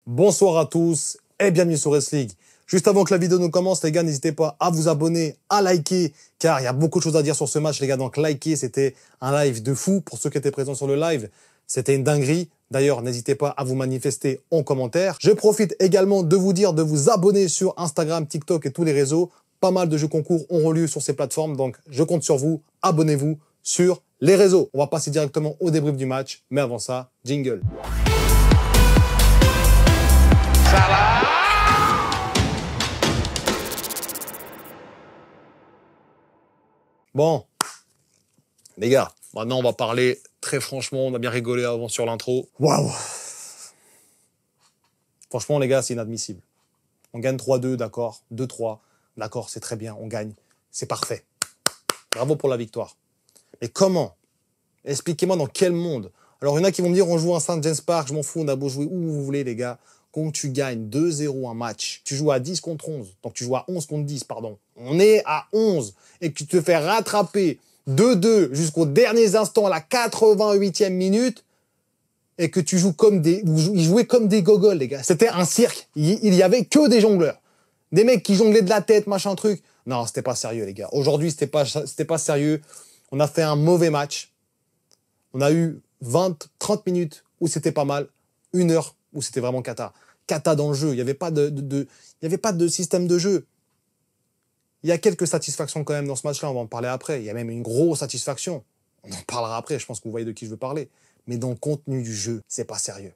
Bonsoir à tous et bienvenue sur Wrestling. Juste avant que la vidéo ne commence, les gars, n'hésitez pas à vous abonner, à liker, car il y a beaucoup de choses à dire sur ce match, les gars. Donc, likez, c'était un live de fou. Pour ceux qui étaient présents sur le live, c'était une dinguerie. D'ailleurs, n'hésitez pas à vous manifester en commentaire. Je profite également de vous dire de vous abonner sur Instagram, TikTok et tous les réseaux. Pas mal de jeux concours auront lieu sur ces plateformes, donc je compte sur vous. Abonnez-vous sur les réseaux. On va passer directement au débrief du match, mais avant ça, jingle. Bon, les gars, maintenant on va parler très franchement, on a bien rigolé avant sur l'intro. Waouh! Franchement les gars, c'est inadmissible. On gagne 3-2, d'accord, 2-3, d'accord, c'est très bien, on gagne, c'est parfait. Bravo pour la victoire. Mais comment? Expliquez-moi dans quel monde? Alors il y en a qui vont me dire on joue à St. James Park, je m'en fous, on a beau jouer où vous voulez les gars. Quand tu gagnes 2-0 un match, tu joues à 10 contre 11, donc tu joues à 11 contre 10, pardon. On est à 11 et que tu te fais rattraper 2-2 jusqu'aux derniers instants à la 88e minute et que tu joues comme des... Ils jouaient comme des gogoles, les gars. C'était un cirque. Il y avait que des jongleurs. Des mecs qui jonglaient de la tête, machin truc. Non, c'était pas sérieux, les gars. Aujourd'hui, c'était pas sérieux. On a fait un mauvais match. On a eu 30 minutes où c'était pas mal. 1 heure où c'était vraiment cata. Cata dans le jeu. Il n'y avait pas il y avait pas de système de jeu. Il y a quelques satisfactions quand même dans ce match-là. On va en parler après. Il y a même une grosse satisfaction. On en parlera après. Je pense que vous voyez de qui je veux parler. Mais dans le contenu du jeu, c'est pas sérieux.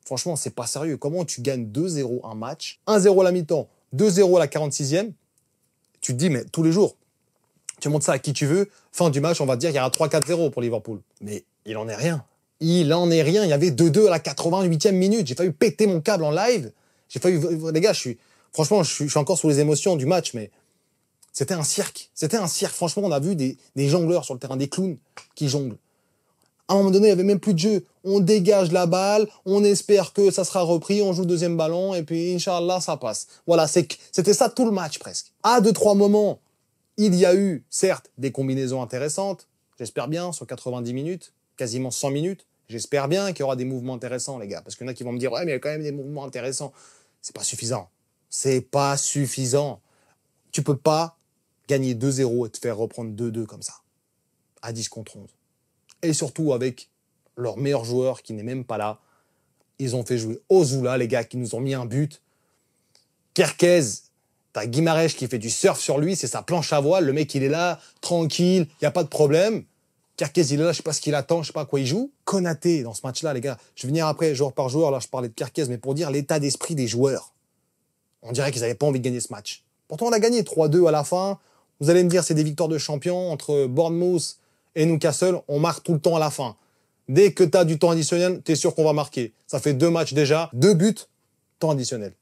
Franchement, c'est pas sérieux. Comment tu gagnes 2-0 un match, 1-0 à la mi-temps, 2-0 à la 46e? Tu te dis, mais tous les jours, tu montres ça à qui tu veux. Fin du match, on va te dire qu'il y a un 3-4-0 pour Liverpool. Mais il en est rien. Il en est rien. Il y avait 2-2 à la 88e minute. J'ai failli péter mon câble en live. Les gars, franchement, je suis encore sous les émotions du match, mais c'était un cirque. C'était un cirque. Franchement, on a vu des jongleurs sur le terrain, des clowns qui jonglent. À un moment donné, il n'y avait même plus de jeu. On dégage la balle, on espère que ça sera repris, on joue le deuxième ballon, et puis, Inch'Allah, ça passe. Voilà, c'était ça tout le match, presque. À 2-3 moments, il y a eu, certes, des combinaisons intéressantes. J'espère bien, sur 90 minutes, quasiment 100 minutes. J'espère bien qu'il y aura des mouvements intéressants, les gars. Parce qu'il y en a qui vont me dire, ouais, mais il y a quand même des mouvements intéressants. C'est pas suffisant. C'est pas suffisant. Tu peux pas gagner 2-0 et te faire reprendre 2-2 comme ça. À 10 contre 11. Et surtout avec leur meilleur joueur qui n'est même pas là. Ils ont fait jouer Ozula, les gars, qui nous ont mis un but. Kerkez, t'as Guimarães qui fait du surf sur lui, c'est sa planche à voile. Le mec, il est là, tranquille, il n'y a pas de problème. Kerkez, il est là, je sais pas ce qu'il attend, je sais pas à quoi il joue. Konaté, dans ce match-là, les gars, je vais venir après, joueur par joueur, là, je parlais de Kerkez, mais pour dire l'état d'esprit des joueurs. On dirait qu'ils n'avaient pas envie de gagner ce match. Pourtant, on a gagné 3-2 à la fin. Vous allez me dire, c'est des victoires de champions entre Bournemouth et Newcastle. On marque tout le temps à la fin. Dès que tu as du temps additionnel, tu es sûr qu'on va marquer. Ça fait 2 matchs déjà, 2 buts, temps additionnel.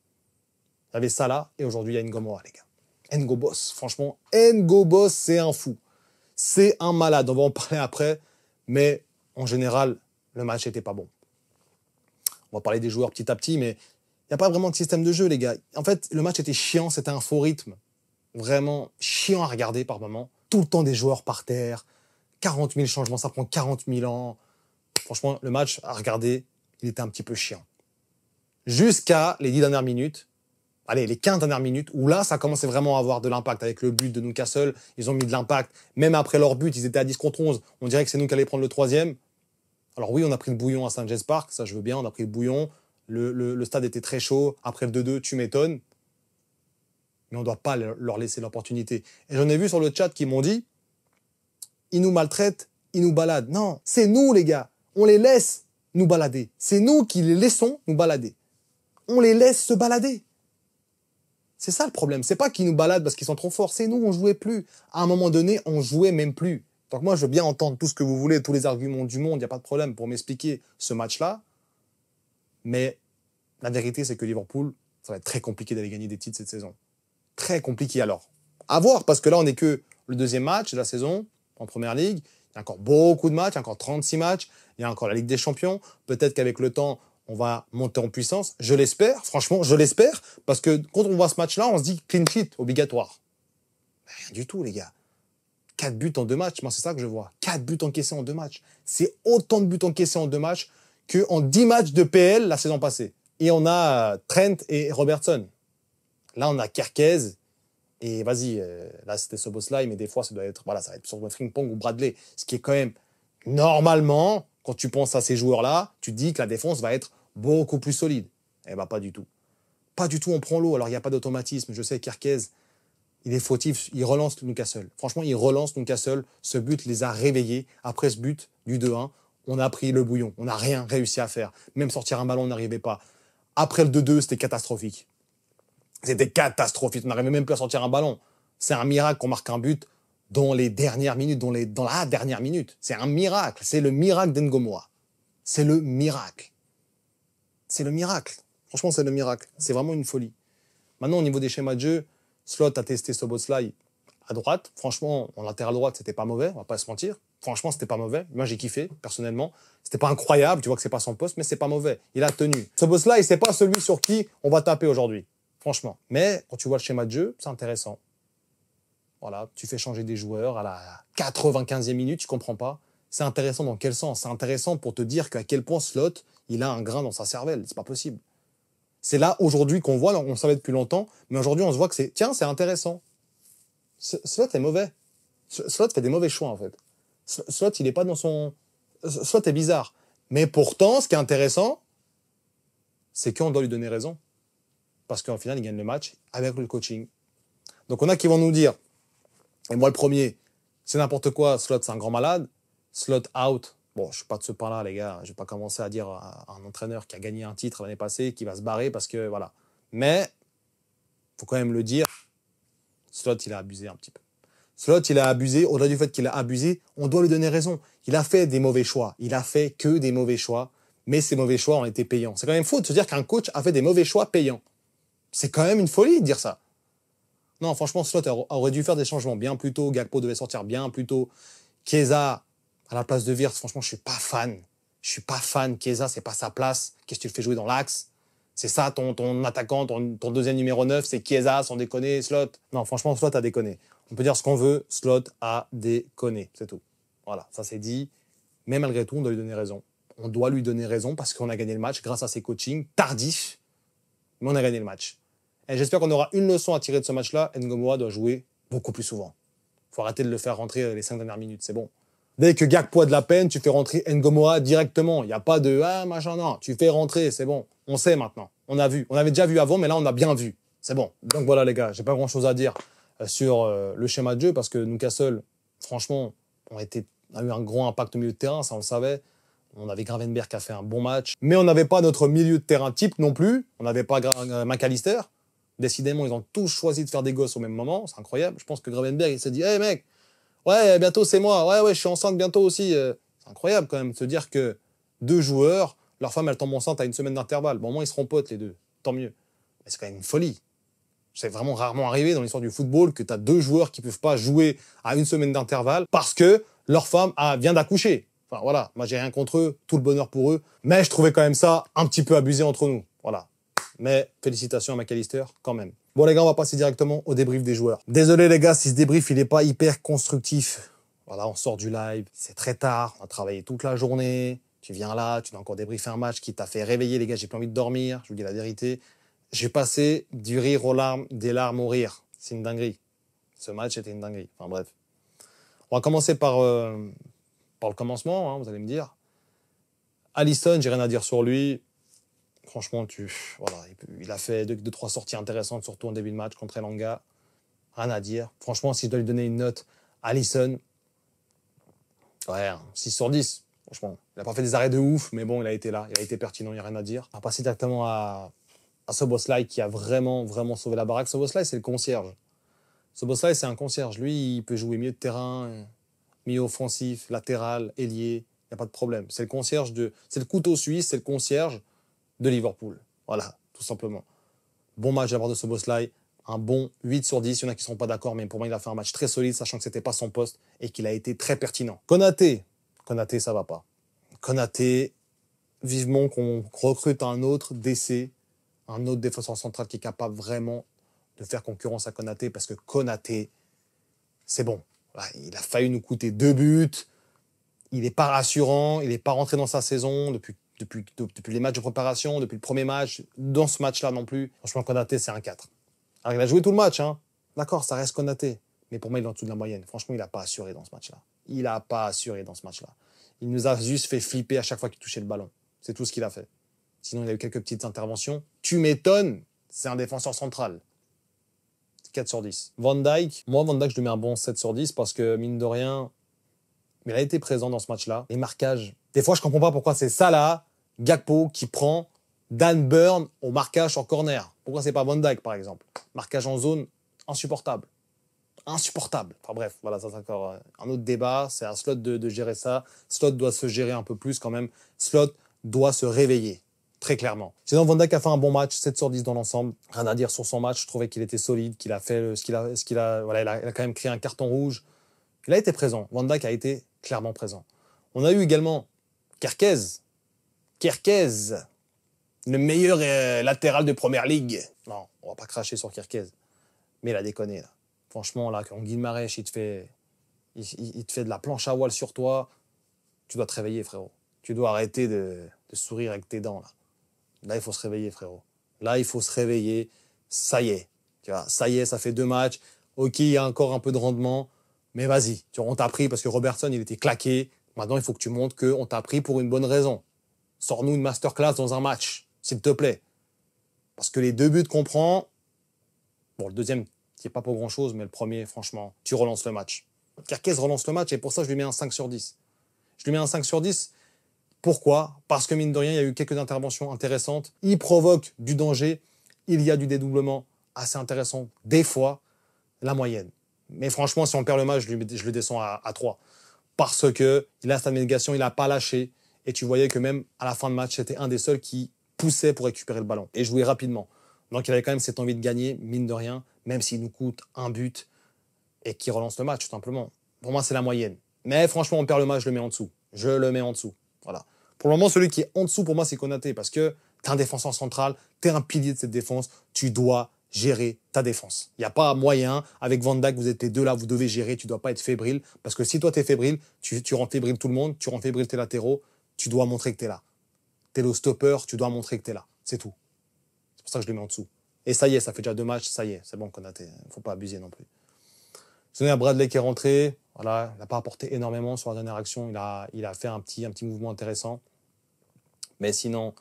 Il y avait Salah et aujourd'hui, il y a Ngomora, les gars. Ngo Boss, franchement, Ngo Boss, c'est un fou. C'est un malade. On va en parler après. Mais en général, le match n'était pas bon. On va parler des joueurs petit à petit, mais il n'y a pas vraiment de système de jeu, les gars. En fait, le match était chiant, c'était un faux rythme. Vraiment chiant à regarder par moments. Tout le temps des joueurs par terre. 40 000 changements, ça prend 40 000 ans. Franchement, le match à regarder, il était un petit peu chiant. Jusqu'à les 10 dernières minutes, allez, les 15 dernières minutes, où là, ça commençait vraiment à avoir de l'impact. Avec le but de Newcastle, ils ont mis de l'impact. Même après leur but, ils étaient à 10 contre 11. On dirait que c'est nous qui allions prendre le 3e. Alors oui, on a pris le bouillon à St. James Park, ça je veux bien, on a pris le bouillon. Le stade était très chaud. Après le 2-2, tu m'étonnes. Mais on ne doit pas leur laisser l'opportunité. Et j'en ai vu sur le chat qui m'ont dit, ils nous maltraitent, ils nous baladent. Non, c'est nous les gars. On les laisse nous balader. C'est nous qui les laissons nous balader. On les laisse se balader. C'est ça le problème. C'est pas qu'ils nous baladent parce qu'ils sont trop forts. C'est nous, on jouait plus. À un moment donné, on jouait même plus. Donc moi, je veux bien entendre tout ce que vous voulez, tous les arguments du monde. Il n'y a pas de problème pour m'expliquer ce match-là. Mais la vérité, c'est que Liverpool, ça va être très compliqué d'aller gagner des titres cette saison. Très compliqué alors. À voir, parce que là, on n'est que le 2e match de la saison en Première Ligue. Il y a encore beaucoup de matchs, il y a encore 36 matchs. Il y a encore la Ligue des Champions. Peut-être qu'avec le temps, on va monter en puissance. Je l'espère, franchement, je l'espère. Parce que quand on voit ce match-là, on se dit clean sheet, obligatoire. Mais rien du tout, les gars. 4 buts en 2 matchs, moi, c'est ça que je vois. 4 buts encaissés en 2 matchs. C'est autant de buts encaissés en 2 matchs qu'en 10 matchs de PL la saison passée. Et on a Trent et Robertson. Là, on a Kerkez. Et vas-y, là, c'était Szoboszlai, mais des fois, ça doit être, voilà, ça va être sur Frimpong ou Bradley. Ce qui est quand même, normalement, quand tu penses à ces joueurs-là, tu te dis que la défense va être beaucoup plus solide. Eh ben, pas du tout. Pas du tout, on prend l'eau. Alors, il n'y a pas d'automatisme. Je sais, Kerkez, il est fautif. Il relance Newcastle. Franchement, il relance Newcastle. Ce but les a réveillés. Après ce but du 2-1, on a pris le bouillon. On n'a rien réussi à faire. Même sortir un ballon, on n'arrivait pas. Après le 2-2, c'était catastrophique. C'était catastrophique. On n'arrivait même plus à sortir un ballon. C'est un miracle qu'on marque un but dans les dernières minutes, dans la dernière minute. C'est un miracle. C'est le miracle d'Ngomoa. C'est le miracle. C'est le miracle. Franchement, c'est le miracle. C'est vraiment une folie. Maintenant, au niveau des schémas de jeu, Slot a testé Szoboszlai à droite. Franchement, en latéral droite, c'était pas mauvais, on va pas se mentir. Franchement, c'était pas mauvais. Moi, j'ai kiffé, personnellement. C'était pas incroyable, tu vois que c'est pas son poste, mais c'est pas mauvais. Il a tenu. Szoboszlai, c'est pas celui sur qui on va taper aujourd'hui. Franchement. Mais quand tu vois le schéma de jeu, c'est intéressant. Voilà, tu fais changer des joueurs à la 95e minute, tu comprends pas. C'est intéressant dans quel sens? C'est intéressant pour te dire qu'à quel point Slot, il a un grain dans sa cervelle. C'est pas possible. C'est là, aujourd'hui, qu'on voit, on le savait depuis longtemps, mais aujourd'hui, on se voit que c'est, tiens, c'est intéressant. Slot est mauvais. Slot fait des mauvais choix, en fait. Slot, il est pas dans son... Slot est bizarre. Mais pourtant, ce qui est intéressant, c'est qu'on doit lui donner raison. Parce qu'au final, il gagne le match avec le coaching. Donc, on a qui vont nous dire, et moi le premier, c'est n'importe quoi, Slot, c'est un grand malade. Slot out. Bon, je suis pas de ce pain-là, les gars. Je vais pas commencer à dire à un entraîneur qui a gagné un titre l'année passée, qui va se barrer parce que, voilà. Mais, faut quand même le dire, Slot, il a abusé un petit peu. Slot, il a abusé. Au-delà du fait qu'il a abusé, on doit lui donner raison. Il a fait des mauvais choix. Il a fait que des mauvais choix. Mais ces mauvais choix ont été payants. C'est quand même fou de se dire qu'un coach a fait des mauvais choix payants. C'est quand même une folie de dire ça. Non, franchement, Slot aurait dû faire des changements bien plus tôt. Gakpo devait sortir bien plus tôt. Chiesa, à la place de Wirtz, franchement, je suis pas fan. Je suis pas fan. Chiesa, c'est pas sa place. Qu'est-ce que tu le fais jouer dans l'axe? C'est ça, ton attaquant, ton deuxième numéro 9, c'est Chiesa, sans déconner, Slot. Non, franchement, Slot a déconné. On peut dire ce qu'on veut, Slot a déconné. C'est tout. Voilà, ça c'est dit. Mais malgré tout, on doit lui donner raison. On doit lui donner raison parce qu'on a gagné le match grâce à ses coachings tardifs. Mais on a gagné le match. Et j'espère qu'on aura une leçon à tirer de ce match-là. Ngomoa doit jouer beaucoup plus souvent. Faut arrêter de le faire rentrer les 5 dernières minutes, c'est bon. Dès que Gakpo a de la peine, tu fais rentrer Ngomoa directement. Il n'y a pas de « ah, machin, non ». Tu fais rentrer, c'est bon. On sait maintenant. On a vu. On avait déjà vu avant, mais là, on a bien vu. C'est bon. Donc voilà, les gars, j'ai pas grand-chose à dire sur le schéma de jeu parce que Newcastle, franchement, a eu un gros impact au milieu de terrain, ça on le savait. On avait Gravenberch qui a fait un bon match. Mais on n'avait pas notre milieu de terrain type non plus. On n'avait pas McAllister. Décidément, ils ont tous choisi de faire des gosses au même moment. C'est incroyable. Je pense que Gravenberch, il s'est dit « hey mec, ouais, bientôt c'est moi. Ouais, je suis enceinte bientôt aussi. » C'est incroyable quand même de se dire que deux joueurs, leur femme, elle tombe enceinte à une semaine d'intervalle. Bon, au moins, ils seront potes les deux. Tant mieux. Mais c'est quand même une folie. C'est vraiment rarement arrivé dans l'histoire du football que tu as deux joueurs qui ne peuvent pas jouer à une semaine d'intervalle parce que leur femme vient d'accoucher. Enfin voilà, moi j'ai rien contre eux, tout le bonheur pour eux. Mais je trouvais quand même ça un petit peu abusé entre nous. Voilà. Mais félicitations à McAllister quand même. Bon les gars, on va passer directement au débrief des joueurs. Désolé les gars si ce débrief il n'est pas hyper constructif. Voilà, on sort du live, c'est très tard, on a travaillé toute la journée. Tu viens là, tu dois encore débriefer un match qui t'a fait réveiller les gars, j'ai pas envie de dormir, je vous dis la vérité. J'ai passé du rire aux larmes, des larmes au rire. C'est une dinguerie. Ce match était une dinguerie. Enfin bref. On va commencer par le commencement, hein, vous allez me dire. Alisson, j'ai rien à dire sur lui. Franchement, voilà, il a fait deux, trois sorties intéressantes, surtout en début de match contre Elanga. Rien à dire. Franchement, si je dois lui donner une note, Alisson, ouais, 6 sur 10. Franchement, il n'a pas fait des arrêts de ouf, mais bon, il a été là, il a été pertinent, il n'y a rien à dire. On va passer directement à Szoboszlai qui a vraiment, vraiment sauvé la baraque. Szoboszlai, c'est le concierge. Szoboszlai, c'est un concierge. Lui, il peut jouer milieu de terrain, milieu offensif, latéral, ailier. Il n'y a pas de problème. C'est le concierge c'est le couteau suisse, c'est le concierge de Liverpool. Voilà, tout simplement. Bon match de la part de Szoboszlai. Un bon 8 sur 10. Il y en a qui ne seront pas d'accord, mais pour moi, il a fait un match très solide, sachant que ce n'était pas son poste et qu'il a été très pertinent. Konaté, ça va pas. Konaté, vivement qu'on recrute un autre DC, un autre défenseur central qui est capable vraiment de faire concurrence à Konaté, parce que Konaté, c'est bon. Il a failli nous coûter 2 buts. Il n'est pas rassurant. Il n'est pas rentré dans sa saison depuis depuis les matchs de préparation, depuis le premier match, dans ce match-là non plus. Franchement, Konaté, c'est un 4. Alors, il a joué tout le match, hein. D'accord, ça reste Konaté. Mais pour moi, il est en dessous de la moyenne. Franchement, il n'a pas assuré dans ce match-là. Il n'a pas assuré dans ce match-là. Il nous a juste fait flipper à chaque fois qu'il touchait le ballon. C'est tout ce qu'il a fait. Sinon, il a eu quelques petites interventions. Tu m'étonnes, c'est un défenseur central. 4 sur 10. Van Dijk, moi, Van Dijk, je lui mets un bon 7 sur 10 parce que, mine de rien, il a été présent dans ce match-là. Les marquages, des fois, je comprends pas pourquoi c'est Salah, Gakpo qui prend Dan Burn au marquage en corner. Pourquoi c'est pas Van Dijk, par exemple? Marquage en zone, insupportable. Insupportable. Enfin bref, voilà, ça c'est encore un autre débat. C'est à Slot de gérer ça. Slot doit se gérer un peu plus quand même. Slot doit se réveiller, très clairement. Sinon, Van Dijk a fait un bon match, 7 sur 10 dans l'ensemble. Rien à dire sur son match. Je trouvais qu'il était solide, qu'il a fait voilà, il a quand même créé un carton rouge. Il a été présent. Van Dijk a été clairement présent. On a eu également Kerkez. Kerkez, le meilleur latéral de Première Ligue. Non, on va pas cracher sur Kerkez. Mais il a déconné, là. Franchement, là, quand Guimarães, il te fait de la planche à voile sur toi, tu dois te réveiller, frérot. Tu dois arrêter de sourire avec tes dents, là. Là, il faut se réveiller, frérot. Là, il faut se réveiller. Ça y est. Tu vois, ça y est, ça fait 2 matchs. OK, il y a encore un peu de rendement. Mais vas-y. On t'a pris parce que Robertson, il était claqué. Maintenant, il faut que tu montres qu'on t'a pris pour une bonne raison. Sors-nous une masterclass dans un match, s'il te plaît. Parce que les 2 buts qu'on prend, bon, le deuxième, qui n'est pas pour grand-chose, mais le premier, franchement, tu relances le match. Kerkez relance le match et pour ça, je lui mets un 5 sur 10. Je lui mets un 5 sur 10. Pourquoi? Parce que, mine de rien, il y a eu quelques interventions intéressantes. Il provoque du danger. Il y a du dédoublement assez intéressant. Des fois, la moyenne. Mais franchement, si on perd le match, je le descends à 3. Parce qu'il a sa négation, il n'a pas lâché. Et tu voyais que même à la fin de match, c'était un des seuls qui poussait pour récupérer le ballon et jouer rapidement. Donc il avait quand même cette envie de gagner, mine de rien, même s'il nous coûte un but et qu'il relance le match, tout simplement. Pour moi, c'est la moyenne. Mais franchement, on perd le match, je le mets en dessous. Je le mets en dessous. Voilà. Pour le moment, celui qui est en dessous, pour moi, c'est Konaté. Parce que tu es un défenseur central, tu es un pilier de cette défense, tu dois gérer ta défense. Il n'y a pas moyen, avec Van Dijk, vous êtes les deux là, vous devez gérer, tu ne dois pas être fébrile. Parce que si toi, tu es fébrile, tu rends fébrile tout le monde, tu rends fébrile tes latéraux, tu dois montrer que tu es là. Tu es le stopper, tu dois montrer que tu es là. C'est tout. C'est pour ça que je le mets en dessous. Et ça y est, ça fait déjà 2 matchs, ça y est, c'est bon Konaté. Il ne faut pas abuser non plus. Sinon, il y a Bradley qui est rentré. Voilà, il n'a pas apporté énormément sur la dernière action. Il a fait un petit mouvement intéressant. Mais sinon,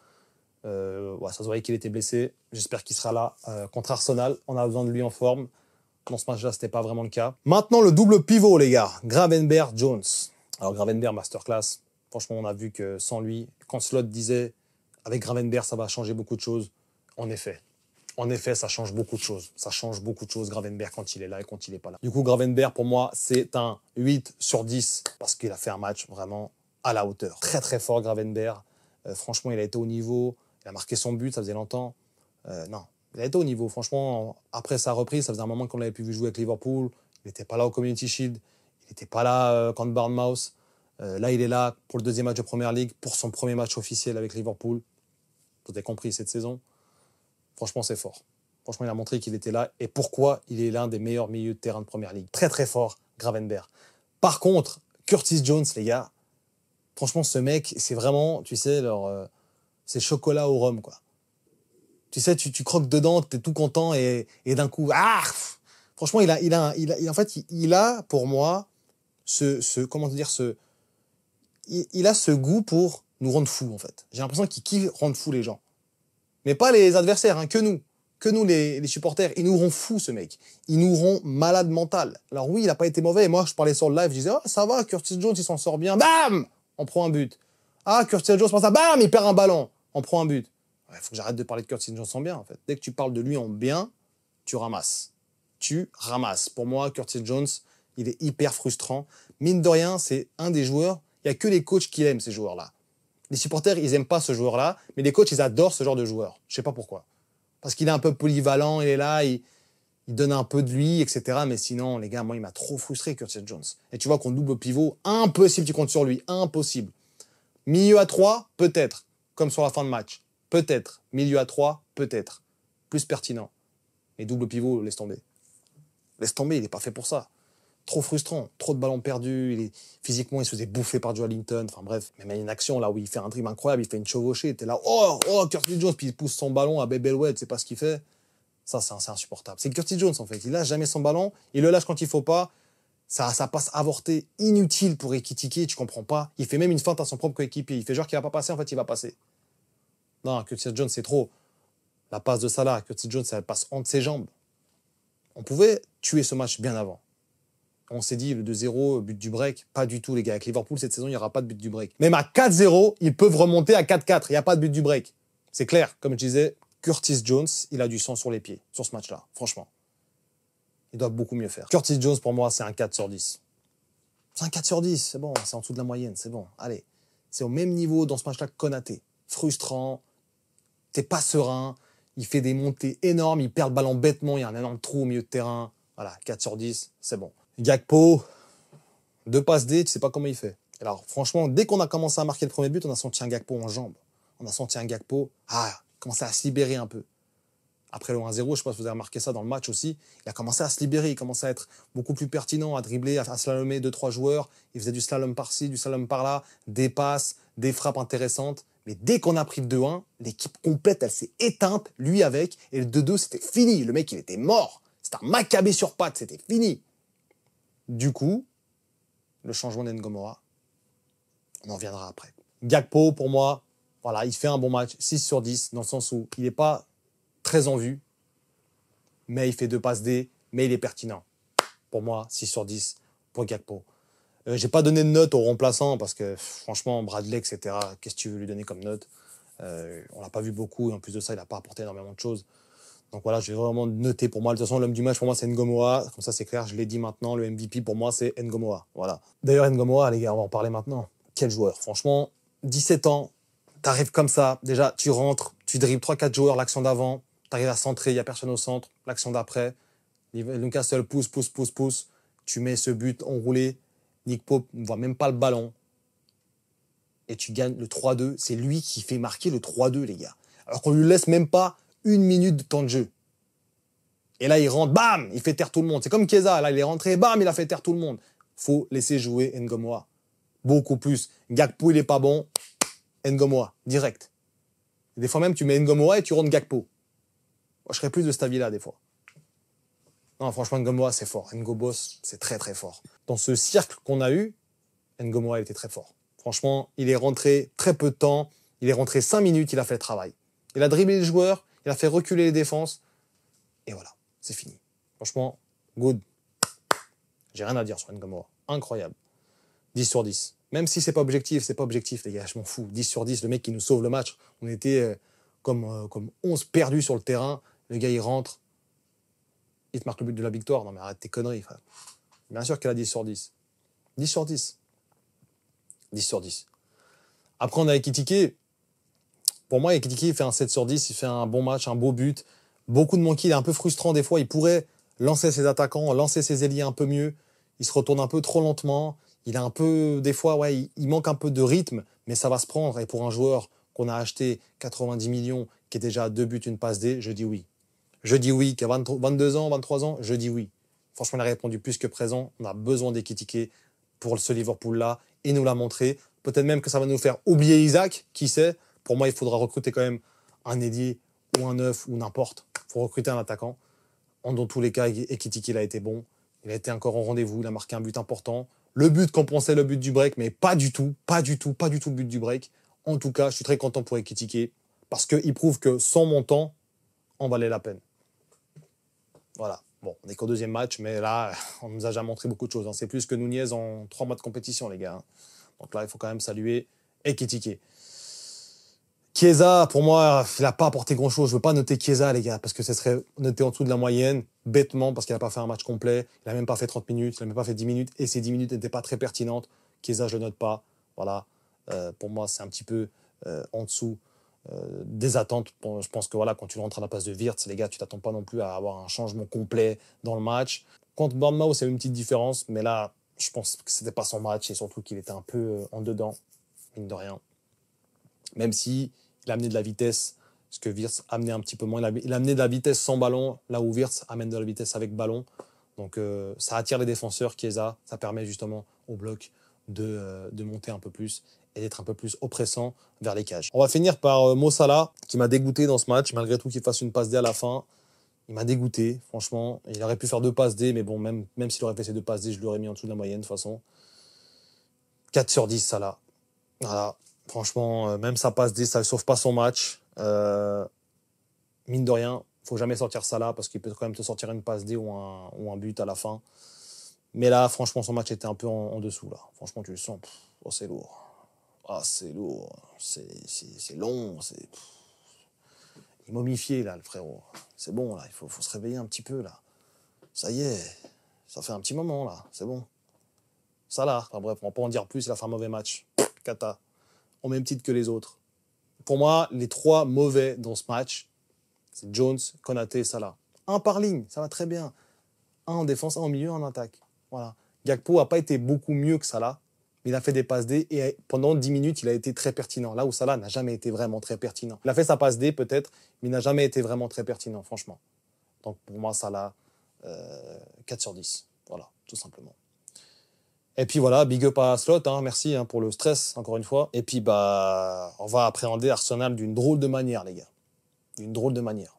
ouais, ça se voyait qu'il était blessé. J'espère qu'il sera là contre Arsenal. On a besoin de lui en forme. Dans ce match-là, ce n'était pas vraiment le cas. Maintenant, le double pivot, les gars. Gravenberch-Jones. Alors, Gravenberch, masterclass. Franchement, on a vu que sans lui, quand Slot disait avec Gravenberch, ça va changer beaucoup de choses. En effet, ça change beaucoup de choses. Ça change beaucoup de choses, Gravenberch, quand il est là et quand il n'est pas là. Du coup, Gravenberch, pour moi, c'est un 8 sur 10 parce qu'il a fait un match vraiment à la hauteur. Très, très fort, Gravenberch. Franchement, il a été au niveau. Il a marqué son but, ça faisait longtemps. Non, il a été au niveau. Franchement, après sa reprise, ça faisait un moment qu'on l'avait pu vu jouer avec Liverpool. Il n'était pas là au Community Shield. Il n'était pas là contre Bournemouth. Là, il est là pour le 2e match de Premier League, pour son premier match officiel avec Liverpool. Vous avez compris, cette saison. Franchement, c'est fort. Franchement, il a montré qu'il était là et pourquoi il est l'un des meilleurs milieux de terrain de Première Ligue. Très, très fort, Gravenberch. Par contre, Curtis Jones, les gars, franchement, ce mec, c'est vraiment, tu sais, c'est chocolat au rhum, quoi. Tu sais, tu croques dedans, tu es tout content et d'un coup, franchement, il a, pour moi, comment te dire, il a ce goût pour nous rendre fous, en fait. J'ai l'impression qu'il kiffe rendre fous les gens. Mais pas les adversaires, hein, que nous les supporters. Ils nous rend fous, ce mec. Ils nous rend malade mental. Alors oui, il n'a pas été mauvais. Et moi, je parlais sur le live, je disais, oh, ça va, Curtis Jones, il s'en sort bien. Bam! On prend un but. Ah, Curtis Jones, ça, bam! Il perd un ballon. On prend un but. Il faut que j'arrête de parler de Curtis Jones en bien, en fait. Dès que tu parles de lui en bien, tu ramasses. Tu ramasses. Pour moi, Curtis Jones, il est hyper frustrant. Mine de rien, c'est un des joueurs. Il n'y a que les coachs qui aiment ces joueurs-là. Les supporters, ils n'aiment pas ce joueur-là, mais les coachs, ils adorent ce genre de joueur. Je ne sais pas pourquoi. Parce qu'il est un peu polyvalent, il est là, il donne un peu de lui, etc. Mais sinon, les gars, moi, il m'a trop frustré, Curtis Jones. Et tu vois qu'on double pivot, impossible, tu comptes sur lui, impossible. Milieu à 3, peut-être, comme sur la fin de match. Peut-être. Milieu à 3, peut-être. Plus pertinent. Mais double pivot, laisse tomber. Laisse tomber, il n'est pas fait pour ça. Trop frustrant, trop de ballons perdus. Physiquement, il se faisait bouffer par Joelinton. Enfin bref, même il y a une action là où il fait un dribble incroyable, il fait une chevauchée. T'es là, oh, Curtis Jones, puis il pousse son ballon à Bebelwed, c'est pas ce qu'il fait. Ça, c'est insupportable. C'est Curtis Jones en fait. Il lâche jamais son ballon, il le lâche quand il faut pas. Ça passe avorté, inutile pour Ekitike, tu comprends pas. Il fait même une feinte à son propre coéquipier. Il fait genre qu'il va pas passer, en fait, il va passer. Non, Curtis Jones, c'est trop. La passe de Salah, Curtis Jones, elle passe entre ses jambes. On pouvait tuer ce match bien avant. On s'est dit, le 2-0, but du break. Pas du tout, les gars. Avec Liverpool, cette saison, il n'y aura pas de but du break. Même à 4-0, ils peuvent remonter à 4-4. Il n'y a pas de but du break. C'est clair. Comme je disais, Curtis Jones, il a du sang sur les pieds, sur ce match-là. Franchement. Il doit beaucoup mieux faire. Curtis Jones, pour moi, c'est un 4 sur 10. C'est un 4 sur 10, c'est bon. C'est en dessous de la moyenne, c'est bon. Allez. C'est au même niveau dans ce match-là que Konaté. Frustrant. T'es pas serein. Il fait des montées énormes. Il perd le ballon bêtement. Il y a un énorme trou au milieu de terrain. Voilà, 4 sur 10, c'est bon. Gakpo, 2 passes D, tu sais pas comment il fait. Alors, franchement, dès qu'on a commencé à marquer le premier but, on a senti un Gakpo en jambes. On a senti un Gakpo, commencer à se libérer un peu. Après le 1-0, je ne sais pas si vous avez remarqué ça dans le match aussi, il a commencé à se libérer, il commençait à être beaucoup plus pertinent, à dribbler, à slalomer 2-3 joueurs. Il faisait du slalom par-ci, du slalom par-là, des passes, des frappes intéressantes. Mais dès qu'on a pris le 2-1, l'équipe complète, elle s'est éteinte, lui avec, et le 2-2, c'était fini. Le mec, il était mort. C'était un Maccabi sur pattes, c'était fini. Du coup, le changement d'Ngomora, on en reviendra après. Gakpo, pour moi, voilà, il fait un bon match, 6 sur 10, dans le sens où il n'est pas très en vue, mais il fait 2 passes D, mais il est pertinent. Pour moi, 6 sur 10 pour Gakpo. J'ai pas donné de note aux remplaçants parce que franchement, Bradley, etc., qu'est-ce que tu veux lui donner comme note? On l'a pas vu beaucoup et en plus de ça, il n'a pas apporté énormément de choses. Donc voilà, je vais vraiment noter pour moi. De toute façon, l'homme du match pour moi, c'est Ngomoa. Comme ça, c'est clair, je l'ai dit maintenant. Le MVP pour moi, c'est Ngomoa. Voilà. D'ailleurs, Ngomoa, les gars, on va en parler maintenant. Quel joueur. Franchement, 17 ans, t'arrives comme ça. Déjà, tu rentres, tu dribbles 3-4 joueurs, l'action d'avant. T'arrives à centrer, il n'y a personne au centre. L'action d'après. Newcastle pousse. Tu mets ce but enroulé. Nick Pope ne voit même pas le ballon. Et tu gagnes le 3-2. C'est lui qui fait marquer le 3-2, les gars. Alors qu'on lui laisse même pas 1 minute de temps de jeu. Et là, il rentre, bam, il fait taire tout le monde. C'est comme Chiesa, là, il est rentré, bam, il a fait taire tout le monde. Faut laisser jouer Ngomoa. Beaucoup plus. Gakpo, il est pas bon. Ngomoa, direct. Des fois même, tu mets Ngomoa et tu rentres Gakpo. Moi, je serais plus de cet avis-là, des fois. Non, franchement, Ngomoa, c'est fort. Ngobos, c'est très, très fort. Dans ce cercle qu'on a eu, Ngomoa, il était très fort. Franchement, il est rentré très peu de temps. Il est rentré 5 minutes, il a fait le travail. Il a dribblé les joueurs, il a fait reculer les défenses. Et voilà, c'est fini. Franchement, good. J'ai rien à dire sur Ngomoa. Incroyable. 10 sur 10. Même si c'est pas objectif, les gars, je m'en fous. 10 sur 10, le mec qui nous sauve le match. On était comme 11 perdus sur le terrain. Le gars, il rentre. Il te marque le but de la victoire. Non mais arrête tes conneries, frère. Bien sûr qu'elle a 10 sur 10. 10 sur 10. 10 sur 10. Après, on a Ekitike. Pour moi, Ekitike, il fait un 7 sur 10. Il fait un bon match, un beau but. Beaucoup de manqués. Il est un peu frustrant des fois. Il pourrait lancer ses attaquants, lancer ses ailiers un peu mieux. Il se retourne un peu trop lentement. Il a un peu, des fois, il manque un peu de rythme, mais ça va se prendre. Et pour un joueur qu'on a acheté 90 millions, qui est déjà à 2 buts, une passe D, je dis oui. Je dis oui, qui a 22 ans, 23 ans, je dis oui. Franchement, il a répondu plus que présent. On a besoin d'Ekitike pour ce Liverpool-là. Et nous l'a montré. Peut-être même que ça va nous faire oublier Isaac, qui sait. Pour moi, il faudra recruter quand même un ailier ou un neuf ou n'importe. Il faut recruter un attaquant. Dans tous les cas, Ekitike, il a été bon. Il a été encore en rendez-vous. Il a marqué un but important. Le but qu'on pensait le but du break, mais pas du tout le but du break. En tout cas, je suis très content pour Ekitike parce qu'il prouve que son montant en valait la peine. Voilà. Bon, on n'est qu'au 2e match, mais là, on nous a déjà montré beaucoup de choses. C'est plus que Nunez en 3 mois de compétition, les gars. Donc là, il faut quand même saluer Ekitike. Chiesa, pour moi, il n'a pas apporté grand-chose. Je ne veux pas noter Chiesa, les gars, parce que ce serait noté en dessous de la moyenne, bêtement, parce qu'il n'a pas fait un match complet. Il n'a même pas fait 30 minutes, il n'a même pas fait 10 minutes, et ces 10 minutes n'étaient pas très pertinentes. Chiesa, je ne le note pas. Voilà. Pour moi, c'est un petit peu en dessous des attentes. Bon, je pense que voilà, quand tu rentres à la place de Wirtz, les gars, tu t'attends pas non plus à avoir un changement complet dans le match. Contre Bournemouth, c'est une petite différence, mais là, je pense que c'était pas son match, et surtout qu'il était un peu en dedans, mine de rien. Même si il a amené de la vitesse, ce que Wirtz amenait un petit peu moins. Il a amené de la vitesse sans ballon, là où Wirtz amène de la vitesse avec ballon. Donc ça attire les défenseurs, Chiesa, ça permet justement au bloc de monter un peu plus et d'être un peu plus oppressant vers les cages. On va finir par Mo Salah, qui m'a dégoûté dans ce match, malgré tout qu'il fasse une passe D à la fin. Il m'a dégoûté, franchement. Il aurait pu faire 2 passes D, mais bon, même s'il aurait fait ces 2 passes D, je l'aurais mis en dessous de la moyenne, de toute façon. 4 sur 10, Salah. Voilà. Franchement, même sa passe D, ça ne sauve pas son match. Mine de rien, il ne faut jamais sortir Salah, parce qu'il peut quand même te sortir une passe D ou un but à la fin. Mais là, franchement, son match était un peu en dessous, là. Franchement, tu le sens. Oh, c'est lourd. Ah, c'est lourd. C'est long. Il est momifié, là, le frérot. C'est bon, là. Il faut se réveiller un petit peu, là. Ça y est. Ça fait un petit moment, là. C'est bon. Salah. Enfin bref, on va pas en dire plus. Il a fait un mauvais match. Kata. Au même titre que les autres. Pour moi, les 3 mauvais dans ce match, c'est Jones, Konaté et Salah. Un par ligne, ça va très bien. Un en défense, un au milieu, un en attaque. Voilà. Gakpo n'a pas été beaucoup mieux que Salah, mais il a fait des passes D et pendant 10 minutes, il a été très pertinent. Là où Salah n'a jamais été vraiment très pertinent. Il a fait sa passe D peut-être, mais il n'a jamais été vraiment très pertinent, franchement. Donc pour moi, Salah, 4 sur 10. Voilà, tout simplement. Et puis voilà, big up à Slot, hein, merci pour le stress, encore une fois. Et puis on va appréhender Arsenal d'une drôle de manière, les gars. D'une drôle de manière.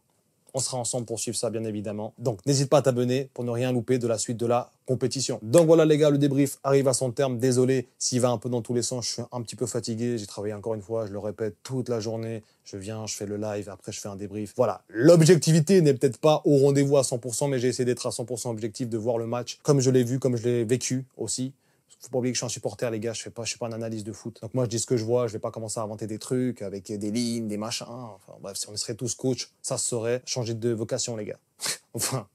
On sera ensemble pour suivre ça, bien évidemment. Donc, n'hésite pas à t'abonner pour ne rien louper de la suite de la compétition. Donc voilà, les gars, le débrief arrive à son terme. Désolé s'il va un peu dans tous les sens. Je suis un petit peu fatigué. J'ai travaillé encore une fois, je le répète, toute la journée. Je viens, je fais le live, après je fais un débrief. Voilà, l'objectivité n'est peut-être pas au rendez-vous à 100%, mais j'ai essayé d'être à 100% objectif, de voir le match comme je l'ai vu, comme je l'ai vécu aussi. Faut pas oublier que je suis un supporter, les gars, je suis pas un analyste de foot. Donc moi, je dis ce que je vois, je vais pas commencer à inventer des trucs avec des lignes, des machins. Enfin bref, si on serait tous coach, ça se saurait. Changer de vocation, les gars.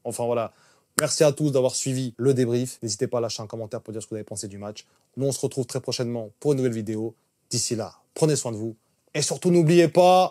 enfin voilà. Merci à tous d'avoir suivi le débrief. N'hésitez pas à lâcher un commentaire pour dire ce que vous avez pensé du match. Nous, on se retrouve très prochainement pour une nouvelle vidéo. D'ici là, prenez soin de vous. Et surtout, n'oubliez pas...